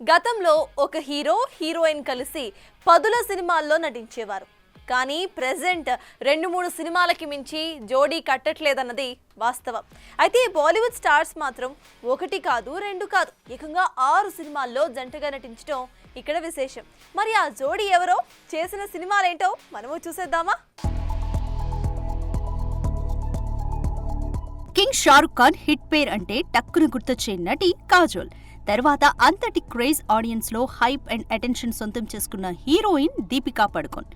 గతంలో ఒక hero heroine కలిసి పదుల సినిమాల్లో నటించేవారు. కానీ ప్రెజెంట్ 2-3 సినిమాలకి మించి జోడీ కట్టట్లేదన్నది వాస్తవం. అయితే బాలీవుడ్ స్టార్స్ మాత్రం 1 కాదు 2 కాదు ఏకంగా 6 సినిమాల్లో జంటగా నటించడం ఇక్కడ విశేషం. మరి ఆ జోడీ ఎవరో, చేసిన సినిమాలేంటో మనము చూసేద్దామా? కింగ్ షారుఖ్ ఖాన్ హిట్ పేర్ అంటే టక్కున గుర్తొచ్చే నటి కాజోల్. తర్వాత అంతటి క్రేజ్ ఆడియన్స్ లో హైప్ అండ్ అటెన్షన్ సొంతం చేసుకున్న హీరోయిన్ దీపికా పడుకోన్.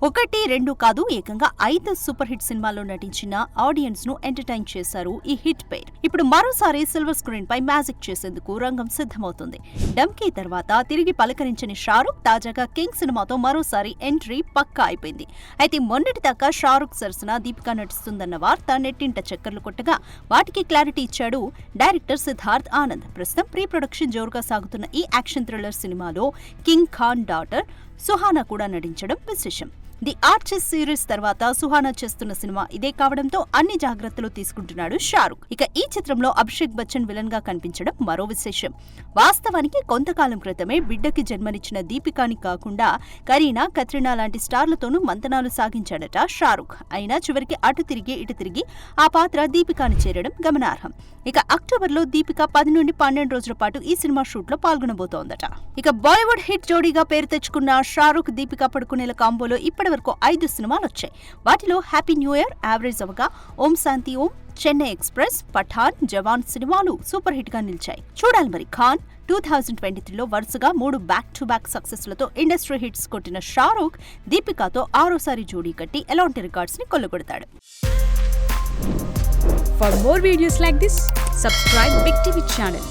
1, 2 కాదు ఏకంగా 5 సూపర్ హిట్ సినిమాల్లో నటించిన ఆడియన్స్ ను ఎంటర్టైన్ చేశారు ఈ హిట్ పేర్. ఇప్పుడు మరోసారి సిల్వర్ స్క్రీన్ పై మ్యాజిక్ చేసేందుకు రంగం సిద్ధమవుతుంది. డంకీ తర్వాత తిరిగి పలకరించని షారుఖ్ తాజాగా కింగ్ సినిమాతో మరోసారి ఎంట్రీ పక్కా అయిపోయింది. అయితే మొన్నటిదాకా షారుఖ్ సరసన దీపికా నటిస్తుందన్న వార్త నెట్టింట చక్కర్లు కొట్టగా వాటికి క్లారిటీ ఇచ్చాడు డైరెక్టర్ సిద్ధార్థ్ ఆనంద్. ప్రస్తుతం ప్రీ ప్రొడక్షన్ జోరుగా సాగుతున్న ఈ యాక్షన్ థ్రిల్లర్ సినిమాలో కింగ్ ఖాన్ డాటర్ సుహానా కూడా నటించడం విశేషం. ది ఆర్చర్స్ సిరీస్ తర్వాత సుహానా చేస్తున్న సినిమా ఇదే కావడంతో అన్ని జాగ్రత్తలు తీసుకుంటున్నాడు షారుఖ్. ఇక ఈ చిత్రంలో అభిషేక్ బచ్చన్ విలన్ గా కనిపించడం మరో విశేషం. వాస్తవానికి కొంతకాలం క్రితమే బిడ్డకి జన్మనిచ్చిన దీపికాని కాకుండా కరీనా, కత్రినా లాంటి స్టార్లతోనూ మంతనాలు సాగించాడట షారుఖ్. అయినా చివరికి అటు తిరిగి ఇటు తిరిగి ఆ పాత్ర దీపికాని చేరడం గమనార్హం. ఇక అక్టోబర్లో దీపిక 10 నుండి 12 రోజుల పాటు ఈ సినిమా షూట్ లో పాల్గొనబోతోందట. ఇక బాలీవుడ్ హిట్ జోడీగా పేరు తెచ్చుకున్న షారుఖ్, దీపికా పడుకునేల కాంబోలో ఇప్పటివరకు 5 సినిమాలు వచ్చాయి. వాటిలో హ్యాపీ న్యూ ఇయర్ యావరేజ్ అవగా ఓం శాంతి ఓం, చెన్నై ఎక్స్ప్రెస్, పఠాన్, జవాన్ సినిమాలు సూపర్ హిట్ గా నిలిచాయి. చూడాలి మరి. ఖాన్ 2023లో వరుసగా 3 బ్యాక్ టు బ్యాక్ సక్సెస్ లతో ఇండస్ట్రీ హిట్స్ కొట్టిన షారుఖ్ దీపికాతో 6వసారి జోడీ కట్టి ఎలాంటి రికార్డ్స్ ని కొల్లగొడతాడు. For more videos like this, subscribe Big TV channel.